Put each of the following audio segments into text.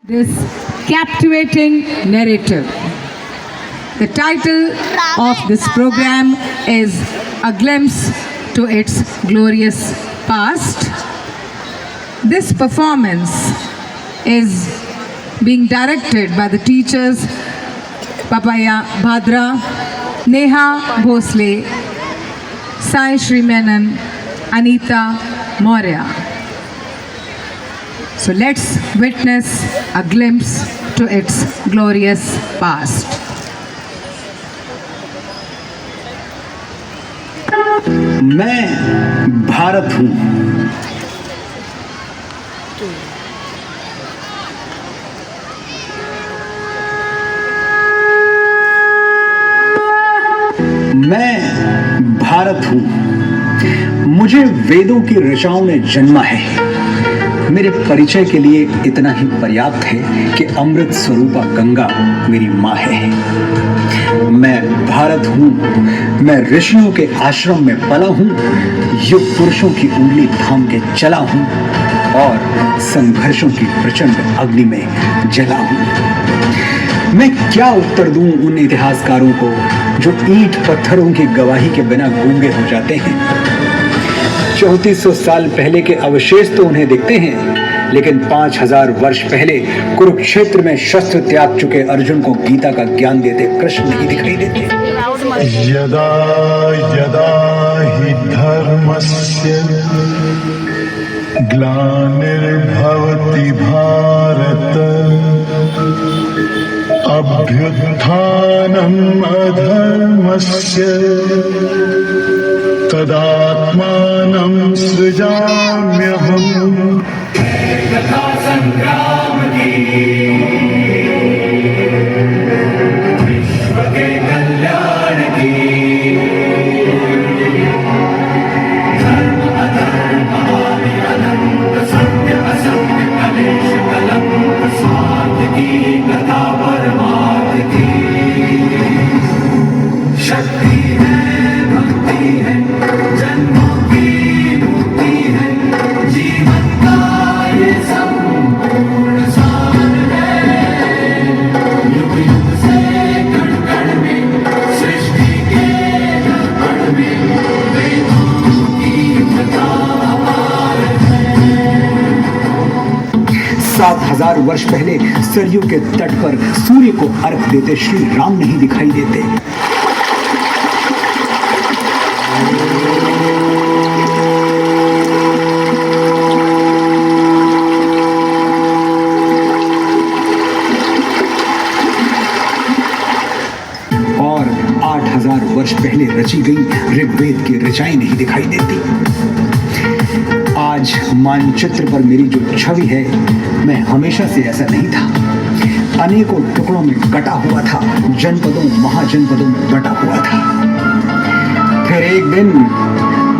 this captivating narrative. The title of this program is A Glimpse to Its Glorious Past. This performance is being directed by the teachers Papaya Bhadra, Neha Bhosle, Sai Shri Menon, Anita Maurya. So let's witness a glimpse to its glorious past. मैं भारत हूँ। मैं भारत हूँ। मुझे वेदों की ऋचाओं ने जन्मा है। मेरे परिचय के लिए इतना ही पर्याप्त है कि अमृत स्वरूपा गंगा मेरी माँ है। मैं भारत हूँ। मैं ऋषियों के आश्रम में पला हूँ, युग पुरुषों की उंगली थाम के चला हूँ और संघर्षों की प्रचंड अग्नि में जला हूँ। मैं क्या उत्तर दूं उन इतिहासकारों को जो ईंट पत्थरों की गवाही के बिना गूंगे हो जाते हैं। 3400 साल पहले के अवशेष तो उन्हें दिखते हैं, लेकिन 5000 वर्ष पहले कुरुक्षेत्र में शस्त्र त्याग चुके अर्जुन को गीता का ज्ञान देते कृष्ण नहीं दिखाई देते। यदा यदा हि धर्मस्य ग्लानिर्भवति भारत अभ्युत्थानम् अधर्मस्य तदात्मानं सृजाम्यहम्। कथा संग्राम की विश्व के कल्याण की धर्म अधर्म आदि अनंत सत्य असत्य कलेश कलंक स्वार्थ की कथा परमार्थ की शक्ति है भक्ति है जन्मों की मुक्ति है जीवन का ये संपूर्ण सार है। युग युग से कण कण में सृष्टि के कण में वेदों की कथा अपार है। 7000 वर्ष पहले सरयू के तट पर सूर्य को अर्घ देते श्री राम नहीं दिखाई देते। और 8000 वर्ष पहले रची गई ऋग्वेद की ऋचाएं नहीं दिखाई देती। आज मानचित्र पर मेरी जो छवि है, मैं हमेशा से ऐसा नहीं था। अनेकों टुकड़ों में कटा हुआ था, जनपदों महाजनपदों में बटा हुआ था। फिर एक दिन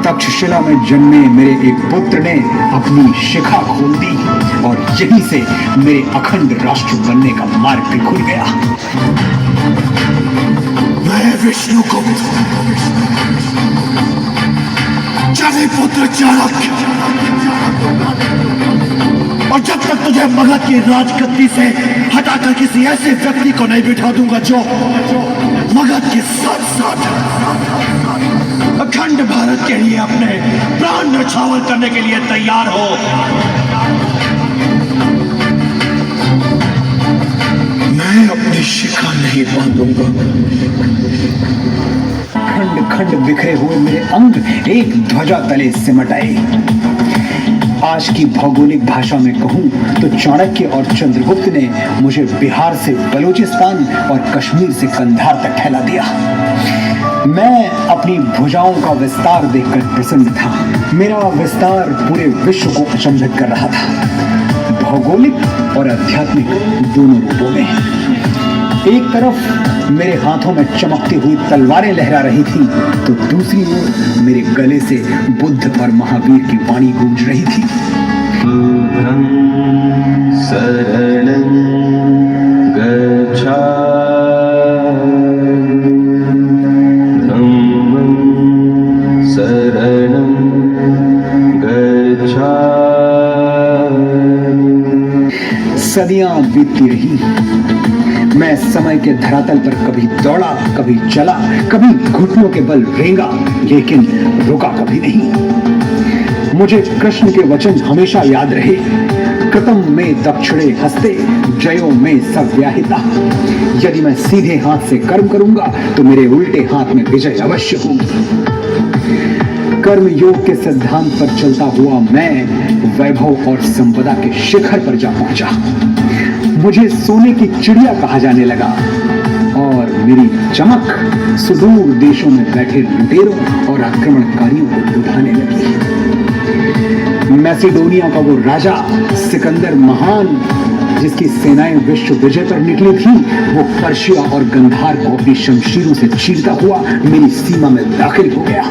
तक्षशिला में जन्मे मेरे एक पुत्र ने अपनी शिखा खोल दी और यहीं से मेरे अखंड राष्ट्र बनने का मार्ग भी खुल गया। मैं विष्णु गुप्त, जने पुत्र चाणक्य, और जब तक तुझे मगध की राजगद्दी से हटाकर किसी ऐसे व्यक्ति को नहीं बिठा दूंगा जो मगध के साथ साथ अखंड भारत के लिए अपने प्राण न्यौछावर करने के लिए तैयार हो। मैं अपनी शिखा नहीं बांधूंगा। खंड खंड बिखरे हुए मेरे अंग एक ध्वजा तले सिमट आए। आज की भौगोलिक भाषा में कहूं तो चाणक्य और चंद्रगुप्त ने मुझे बिहार से बलूचिस्तान और कश्मीर से कंधार तक फैला दिया। मैं अपनी भुजाओं का विस्तार देखकर प्रसन्न था। मेरा विस्तार पूरे विश्व को अचंभित कर रहा था, भौगोलिक और आध्यात्मिक दोनों रूपों में। एक तरफ मेरे हाथों में चमकती हुई तलवारें लहरा रही थी, तो दूसरी ओर मेरे गले से बुद्ध और महावीर की वाणी गूंज रही थी। बुद्धं शरणं गच्छामि, धम्मं शरणं गच्छामि। घड़ियां बीतती रही। मैं समय के धरातल पर कभी दौड़ा, कभी चला, कभी घुटनों के बल रेंगा, लेकिन रुका कभी नहीं। मुझे कृष्ण के वचन हमेशा याद रहे, कृतम में दक्षिणे हस्ते, जयो में सव्याहिता। यदि मैं सीधे हाथ से कर्म करूंगा तो मेरे उल्टे हाथ में विजय अवश्य होगी। कर्म योग के सिद्धांत पर चलता हुआ मैं वैभव और संपदा के शिखर पर जा पहुंचा। मुझे सोने की चिड़िया कहा जाने लगा और मेरी चमक सुदूर देशों में बैठे लुटेरों और आक्रमणकारियों को लुभाने लगी। मैसिडोनिया का वो राजा सिकंदर महान, जिसकी सेनाएं विश्व विजय पर निकली थी, वो पर्शिया और गंधार को अपनी शमशीरों से चीरता हुआ मेरी सीमा में दाखिल हो गया।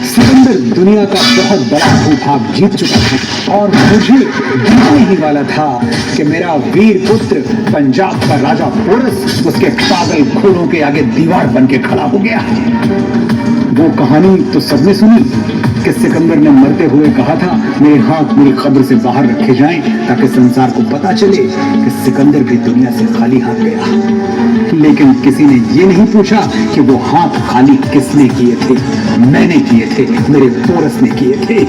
सिकंदर दुनिया का बहुत बड़ा भूभाग जीत चुका था और मुझे जीतने ही वाला था कि मेरा वीर पुत्र पंजाब का राजा पोरस उसके पागल घोड़ों के आगे दीवार बन के खड़ा हो गया। वो कहानी तो सबने सुनी कि सिकंदर ने मरते हुए कहा था, मेरे हाथ मेरी कब्र से बाहर रखे जाएं ताकि संसार को पता चले कि सिकंदर भी दुनिया से खाली हाथ गया। लेकिन किसी ने ये नहीं पूछा कि वो हाथ खाली किसने किए थे। मैंने किए थे, मेरे पोरस ने किए थे।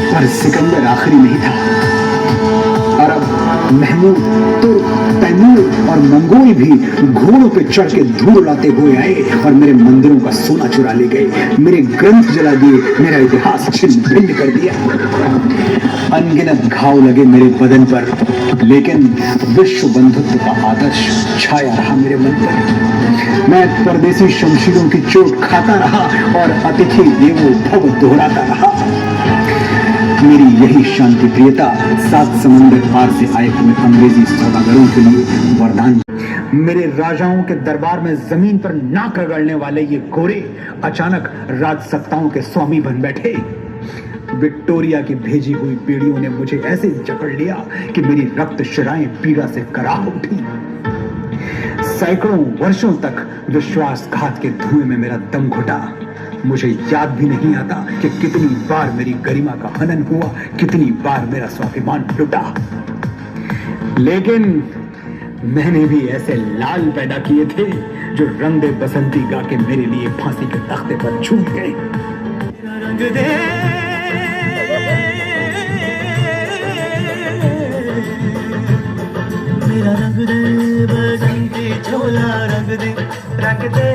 पर सिकंदर आखिरी नहीं था। अरब, महमूद, तुर्क, तैमूर और मंगोल भी घोड़ों पे चढ़ के धूल उड़ाते हुए आए और मेरे मंदिरों का सोना चुरा ले गए, मेरे ग्रंथ जला दिए, मेरा इतिहास छिन्न भिन्न कर दिया। अनगिनत घाव लगे मेरे बदन पर, लेकिन विश्व बंधुत्व का आदर्श छाया रहा मेरे मन पर। मैं परदेसी शमशीरों की चोट खाता रहा और अतिथि देवो भव दोहराता रहा। मेरी यही शांति प्रियता 7 समुंदर पार से आए हुए अंग्रेजी सौदागरों के लिए वरदान। मेरे राजाओं के दरबार में जमीन पर नाक रगड़ने वाले ये गोरे अचानक राजसत्ताओं के स्वामी बन बैठे। विक्टोरिया की भेजी हुई पीढ़ियों ने मुझे ऐसे जकड़ लिया कि मेरी रक्त शिराएं पीड़ा से कराह उठी। सैकड़ों वर्षों तक विश्वासघात के धुएं में मेरा दम घुटा। मुझे याद भी नहीं आता कि कितनी बार मेरी गरिमा का हनन हुआ, कितनी बार मेरा स्वाभिमान लुटा। लेकिन मैंने भी ऐसे लाल पैदा किए थे जो रंग दे बसंती गा के मेरे लिए फांसी के तख्ते पर झूम गए। रंग दे मेरा रंग दे बसंती झोला, रंग दे रंग दे।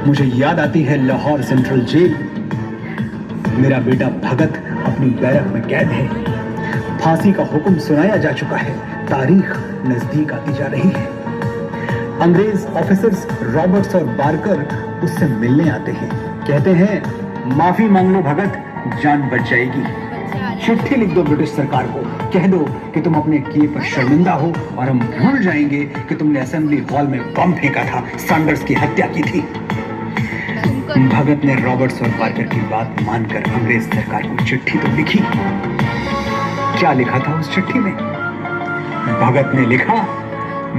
मुझे याद आती है लाहौर सेंट्रल जेल। मेरा बेटा भगत अपनी बैरक में कैद है। फांसी का हुक्म सुनाया जा चुका है, तारीख नजदीक आती जा रही है। अंग्रेज ऑफिसर्स रॉबर्ट्स और बारकर उससे मिलने आते हैं। कहते हैं, माफी मांग लो भगत, जान बच जाएगी। चिट्ठी लिख दो ब्रिटिश सरकार को, कह दो कि तुम अपने किए पर शर्मिंदा हो और हम भूल जाएंगे कि तुमने असेंबली हॉल में बम फेंका था, सैंडर्स की हत्या की थी। भगत ने रॉबर्ट्स और पार्कर की बात मानकर अंग्रेज सरकार को चिट्ठी तो लिखी। क्या लिखा था उस चिट्ठी में? भगत ने लिखा,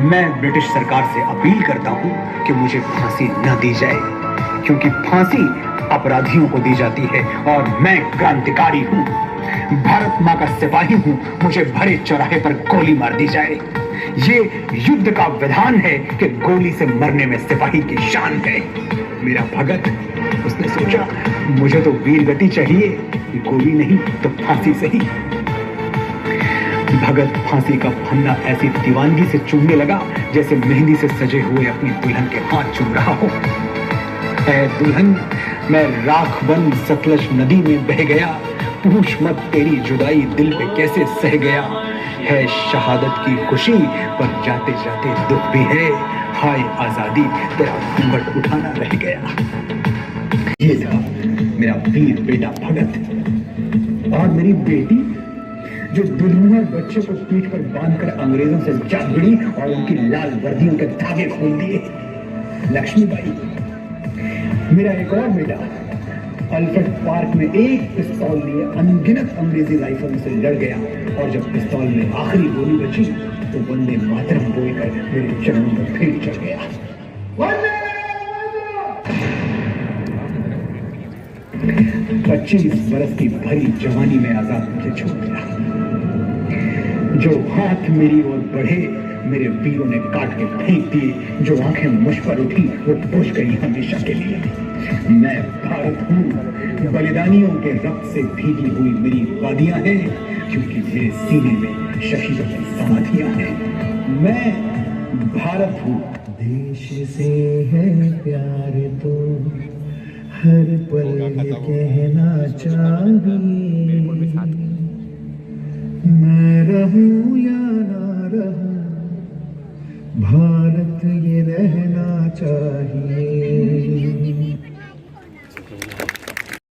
मैं ब्रिटिश सरकार से अपील करता हूं कि मुझे फांसी न दी जाए, क्योंकि फांसी अपराधियों को दी जाती है और मैं क्रांतिकारी हूं, भारत मां का सिपाही हूं, मुझे भरे चौराहे पर गोली मार दी जाए। ये युद्ध का विधान है कि गोली से मरने में सिपाही की शान है। मेरा भगत, उसने सोचा, मुझे तो वीर गति चाहिए, गोली नहीं तो फांसी सही। भगत फांसी का फंदा ऐसी दीवानगी से चूमने लगा जैसे मेहंदी से सजे हुए अपनी दुल्हन के हाथ चूम रहा हो। ऐ दुल्हन, मैं राख बन सतलज नदी में बह गया, पूछ मत तेरी जुदाई दिल पे कैसे सह गया। है शहादत की खुशी पर जाते जाते दुख भी है, हाय आजादी तेरा घूंघट उठाना रह गया। ये था मेरा वीर बेटा भगत। और मेरी बेटी जो दुल्हन बच्चे को पीठ पर बांधकर अंग्रेजों से जा भिड़ी और उनकी लाल वर्दियों के धागे खोल दिए, लक्ष्मीबाई। मेरा एक और बेटा अल्फ्रेड पार्क में एक पिस्तौल लिए अनगिनत अंग्रेजी राइफलों से लड़ गया और जब पिस्तौल में आखिरी गोली बची तो वंदे मातरम बोलकर मेरे चरणों में फिर चढ़ गया। पच्चीस बरस की भरी जवानी में आजाद मुझे छोड़ दिया। जो हाथ मेरी ओर बढ़े मेरे वीरों ने काट के फेंक दिए, जो आंखें मुझ पर उठी वो बुझ गई हमेशा के लिए। मैं भारत हूँ, बलिदानियों के रक्त से भीगी हुई मेरी वादियां हैं, क्योंकि मेरे सीने में शहीदों की समाधियां हैं। मैं भारत हूँ। देश से है प्यार तो हर पल कहना चाहिए,